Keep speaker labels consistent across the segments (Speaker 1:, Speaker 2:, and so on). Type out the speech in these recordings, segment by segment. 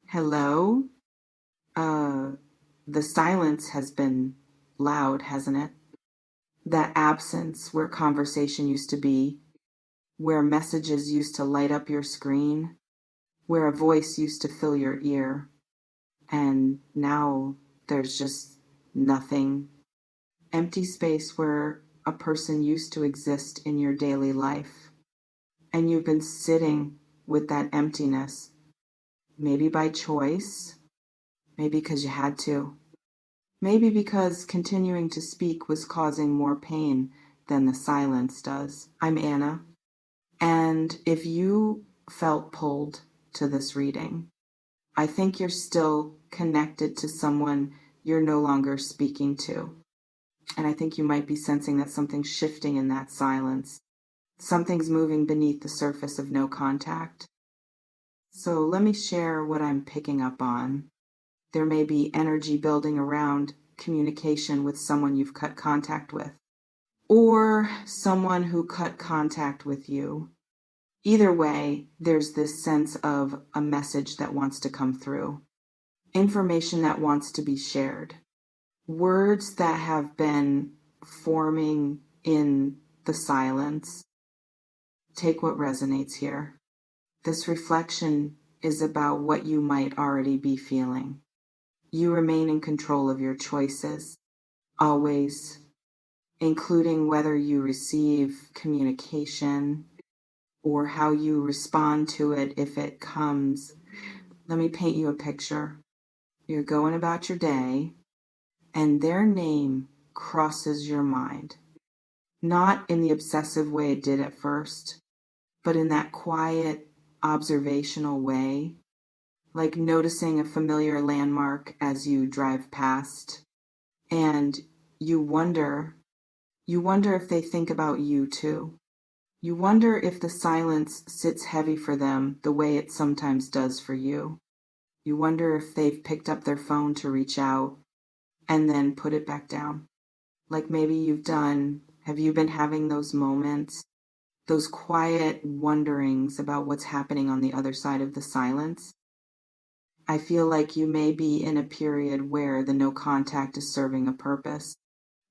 Speaker 1: Hello? Uh, the silence has been loud, hasn't it? That absence where conversation used to be, where messages used to light up your screen, where a voice used to fill your ear, and now there's just nothing. Empty space where a person used to exist in your daily life. And you've been sitting with that emptiness, maybe by choice, maybe because you had to. Maybe because continuing to speak was causing more pain than the silence does. I'm Anna, and if you felt pulled to this reading, I think you're still connected to someone you're no longer speaking to. And I think you might be sensing that something's shifting in that silence. Something's moving beneath the surface of no contact. So let me share what I'm picking up on. There may be energy building around communication with someone you've cut contact with, or someone who cut contact with you. Either way, there's this sense of a message that wants to come through, information that wants to be shared, words that have been forming in the silence. Take what resonates here. This reflection is about what you might already be feeling. You remain in control of your choices, always, including whether you receive communication or how you respond to it if it comes. Let me paint you a picture. You're going about your day, and their name crosses your mind. Not in the obsessive way it did at first, but in that quiet, observational way, like noticing a familiar landmark as you drive past, and you wonder if they think about you too. You wonder if the silence sits heavy for them the way it sometimes does for you. You wonder if they've picked up their phone to reach out and then put it back down. Like maybe you've done. Have you been having those moments, those quiet wonderings about what's happening on the other side of the silence? I feel like you may be in a period where the no contact is serving a purpose.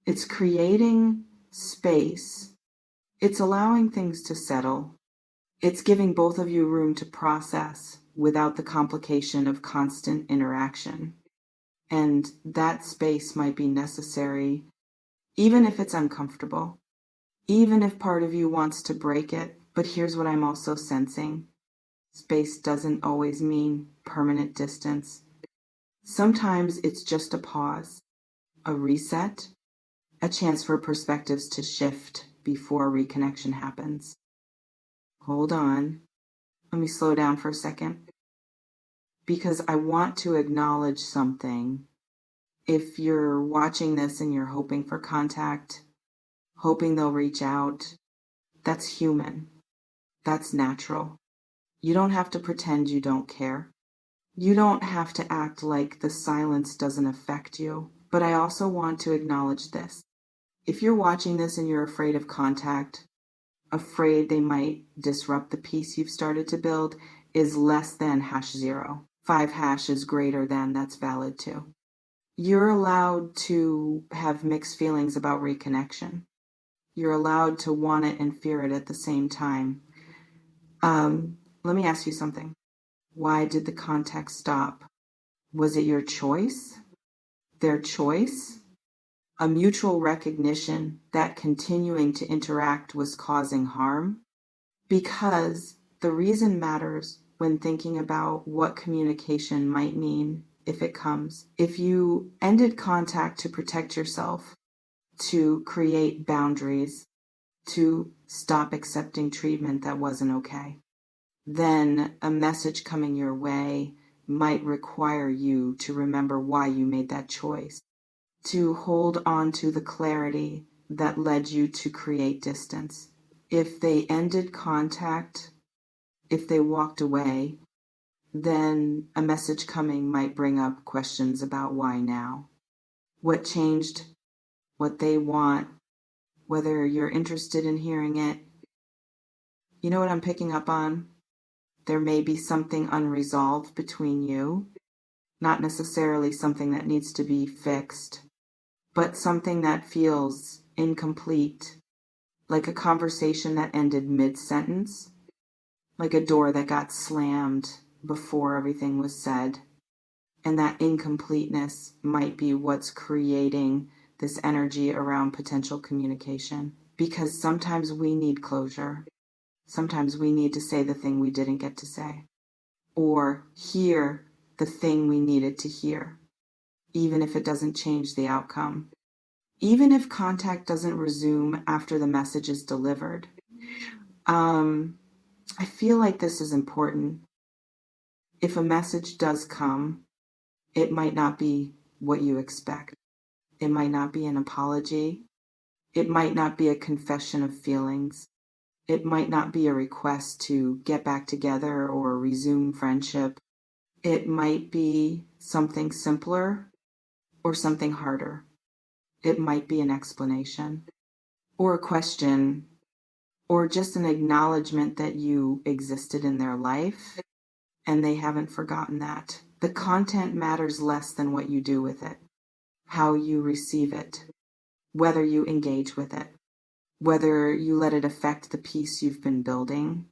Speaker 1: It's creating space. It's allowing things to settle. It's giving both of you room to process without the complication of constant interaction. And that space might be necessary, even if it's uncomfortable, even if part of you wants to break it. But here's what I'm also sensing. Space doesn't always mean permanent distance. Sometimes it's just a pause, a reset, a chance for perspectives to shift before reconnection happens. Hold on. Let me slow down for a second because I want to acknowledge something. If you're watching this and you're hoping for contact, hoping they'll reach out, that's human. That's natural. You don't have to pretend you don't care. You don't have to act like the silence doesn't affect you. But I also want to acknowledge this. If you're watching this and you're afraid of contact, afraid they might disrupt the peace you've started to build, is less than #0. 5# is greater than, that's valid too. You're allowed to have mixed feelings about reconnection. You're allowed to want it and fear it at the same time. Let me ask you something. Why did the contact stop? Was it your choice? Their choice? A mutual recognition that continuing to interact was causing harm? Because the reason matters when thinking about what communication might mean if it comes. If you ended contact to protect yourself, to create boundaries, to stop accepting treatment that wasn't okay, then a message coming your way might require you to remember why you made that choice, to hold on to the clarity that led you to create distance. If they ended contact, if they walked away, then a message coming might bring up questions about why now, what changed, what they want, whether you're interested in hearing it. You know what I'm picking up on? There may be something unresolved between you, not necessarily something that needs to be fixed, but something that feels incomplete, like a conversation that ended mid-sentence, like a door that got slammed before everything was said. And that incompleteness might be what's creating this energy around potential communication. Because sometimes we need closure. Sometimes we need to say the thing we didn't get to say, or hear the thing we needed to hear, even if it doesn't change the outcome. Even if contact doesn't resume after the message is delivered. I feel like this is important. If a message does come, it might not be what you expect. It might not be an apology. It might not be a confession of feelings. It might not be a request to get back together or resume friendship. It might be something simpler or something harder. It might be an explanation or a question or just an acknowledgement that you existed in their life and they haven't forgotten that. The content matters less than what you do with it, how you receive it, whether you engage with it, whether you let it affect the peace you've been building.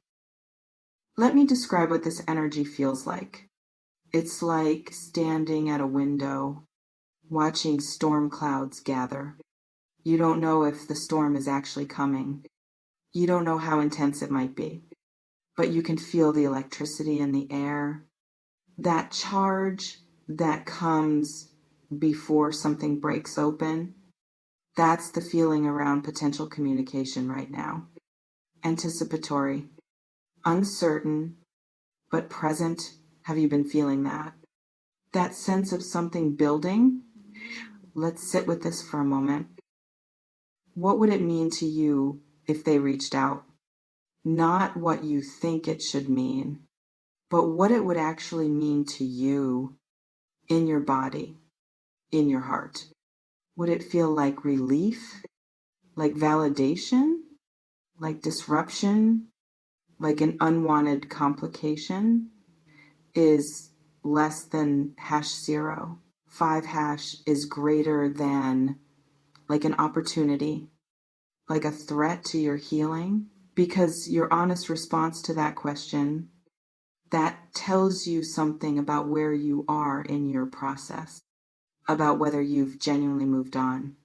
Speaker 1: Let me describe what this energy feels like. It's like standing at a window, watching storm clouds gather. You don't know if the storm is actually coming. You don't know how intense it might be, but you can feel the electricity in the air, that charge that comes before something breaks open. That's the feeling around potential communication right now. Anticipatory, uncertain, but present. Have you been feeling that? That sense of something building? Let's sit with this for a moment. What would it mean to you if they reached out? Not what you think it should mean, but what it would actually mean to you in your body, in your heart. Would it feel like relief, like validation, like disruption, like an unwanted complication? Is less than #0. 5# is greater than like an opportunity, like a threat to your healing, because your honest response to that question, that tells you something about where you are in your process, about whether you've genuinely moved on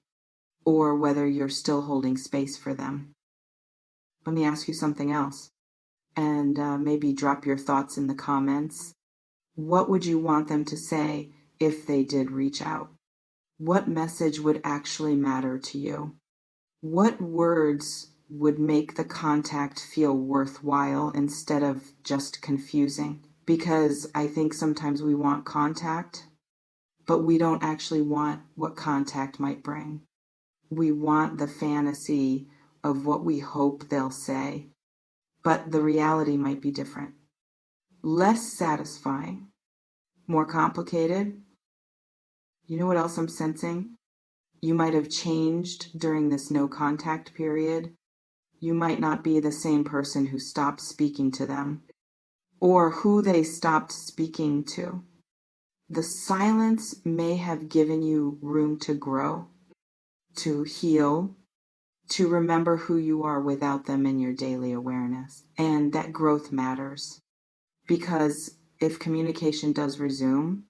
Speaker 1: or whether you're still holding space for them. Let me ask you something else, and maybe drop your thoughts in the comments. What would you want them to say if they did reach out? What message would actually matter to you? What words would make the contact feel worthwhile instead of just confusing? Because I think sometimes we want contact, but we don't actually want what contact might bring. We want the fantasy of what we hope they'll say, but the reality might be different. Less satisfying, more complicated. You know what else I'm sensing? You might have changed during this no contact period. You might not be the same person who stopped speaking to them or who they stopped speaking to. The silence may have given you room to grow, to heal, to remember who you are without them in your daily awareness. And that growth matters because if communication does resume,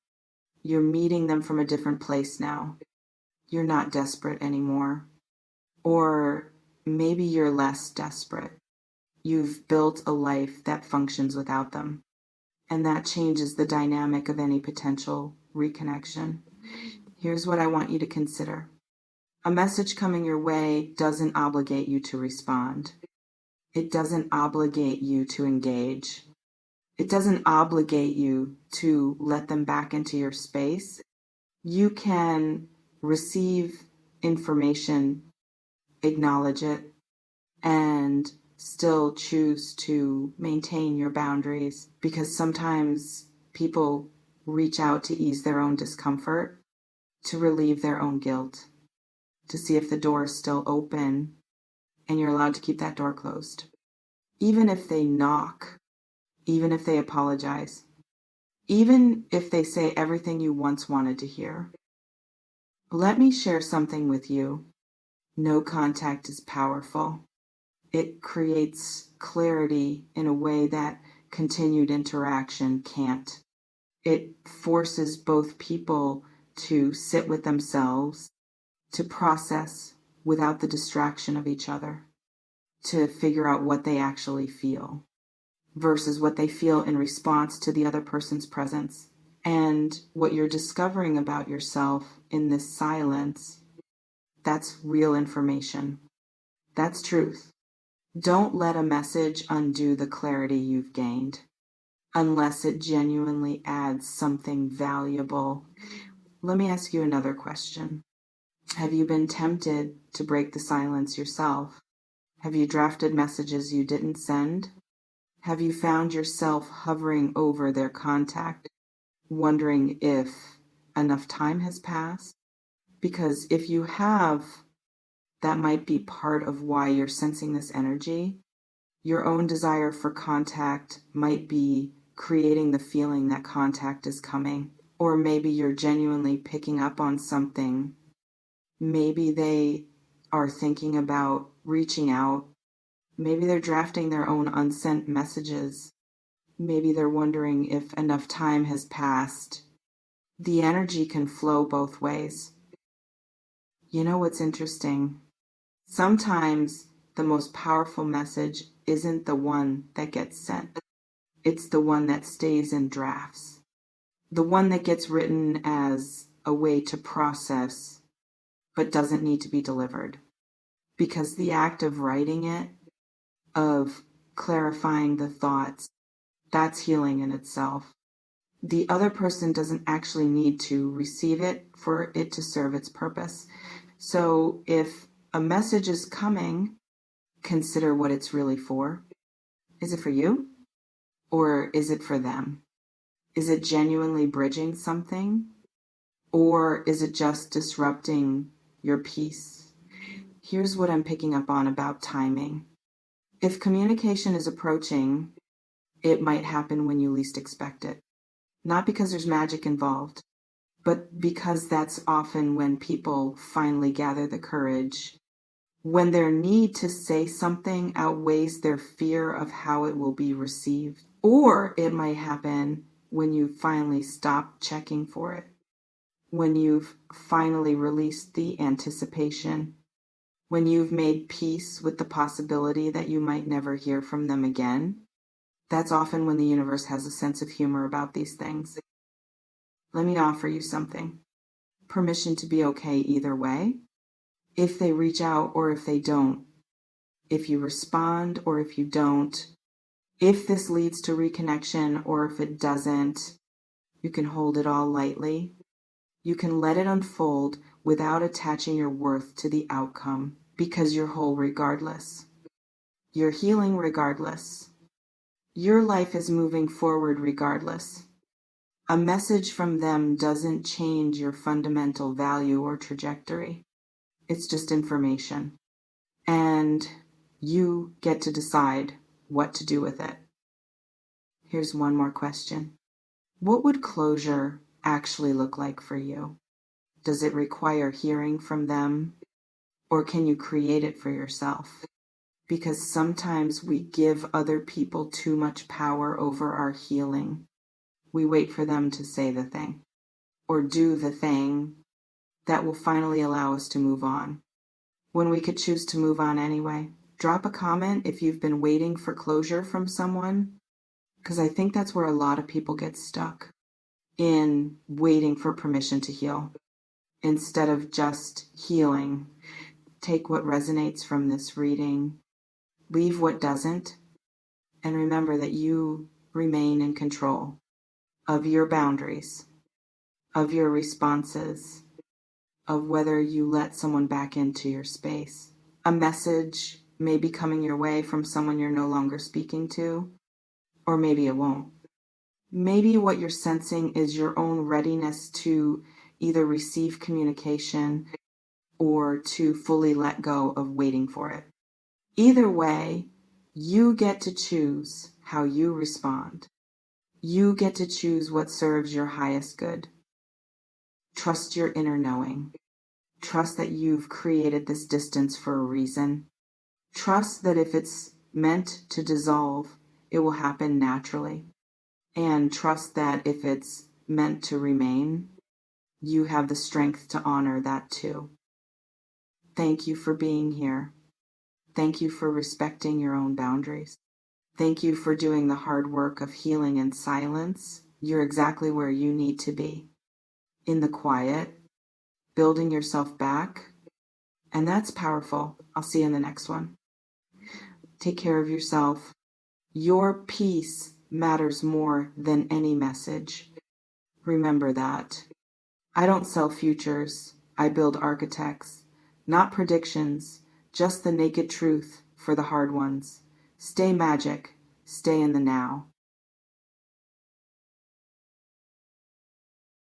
Speaker 1: you're meeting them from a different place now. You're not desperate anymore. Or maybe you're less desperate. You've built a life that functions without them. And that changes the dynamic of any potential reconnection. Here's what I want you to consider. A message coming your way doesn't obligate you to respond. It doesn't obligate you to engage. It doesn't obligate you to let them back into your space. You can receive information, acknowledge it, and still choose to maintain your boundaries, because sometimes people reach out to ease their own discomfort, to relieve their own guilt, to see if the door is still open and you're allowed to keep that door closed. Even if they knock, even if they apologize, even if they say everything you once wanted to hear. Let me share something with you. No contact is powerful. It creates clarity in a way that continued interaction can't. It forces both people to sit with themselves, to process without the distraction of each other, to figure out what they actually feel versus what they feel in response to the other person's presence. And what you're discovering about yourself in this silence, that's real information. That's truth. Don't let a message undo the clarity you've gained unless it genuinely adds something valuable. Let me ask you another question. Have you been tempted to break the silence yourself? Have you drafted messages you didn't send? Have you found yourself hovering over their contact, wondering if enough time has passed? Because if you have, that might be part of why you're sensing this energy. Your own desire for contact might be creating the feeling that contact is coming. Or maybe you're genuinely picking up on something. Maybe they are thinking about reaching out. Maybe they're drafting their own unsent messages. Maybe they're wondering if enough time has passed. The energy can flow both ways. You know what's interesting? Sometimes the most powerful message isn't the one that gets sent. It's the one that stays in drafts. The one that gets written as a way to process, but doesn't need to be delivered. Because the act of writing it, of clarifying the thoughts, that's healing in itself. The other person doesn't actually need to receive it for it to serve its purpose. So if a message is coming, consider what it's really for. Is it for you? Or is it for them? Is it genuinely bridging something? Or is it just disrupting your peace? Here's what I'm picking up on about timing. If communication is approaching, it might happen when you least expect it. Not because there's magic involved, but because that's often when people finally gather the courage, when their need to say something outweighs their fear of how it will be received. Or it might happen when you finally stop checking for it, when you've finally released the anticipation, when you've made peace with the possibility that you might never hear from them again. That's often when the universe has a sense of humor about these things. Let me offer you something. Permission to be okay either way. If they reach out or if they don't. If you respond or if you don't. If this leads to reconnection or if it doesn't. You can hold it all lightly. You can let it unfold without attaching your worth to the outcome because you're whole regardless. You're healing regardless. Your life is moving forward regardless. A message from them doesn't change your fundamental value or trajectory. It's just information. And you get to decide what to do with it. Here's one more question. What would closure actually look like for you? Does it require hearing from them? Or can you create it for yourself? Because sometimes we give other people too much power over our healing. We wait for them to say the thing or do the thing that will finally allow us to move on. When we could choose to move on anyway. Drop a comment if you've been waiting for closure from someone, because I think that's where a lot of people get stuck, in waiting for permission to heal instead of just healing. Take what resonates from this reading, leave what doesn't, and remember that you remain in control of your boundaries, of your responses, of whether you let someone back into your space. A message may be coming your way from someone you're no longer speaking to, or maybe it won't. Maybe what you're sensing is your own readiness to either receive communication or to fully let go of waiting for it. Either way, you get to choose how you respond. You get to choose what serves your highest good. Trust your inner knowing. Trust that you've created this distance for a reason. Trust that if it's meant to dissolve, it will happen naturally. And trust that if it's meant to remain, you have the strength to honor that too. Thank you for being here. Thank you for respecting your own boundaries. Thank you for doing the hard work of healing in silence. You're exactly where you need to be. In the quiet, building yourself back. And that's powerful. I'll see you in the next one. Take care of yourself. Your peace matters more than any message. Remember that. I don't sell futures. I build architects. Not predictions, just the naked truth for the hard ones. Stay magic. Stay in the now.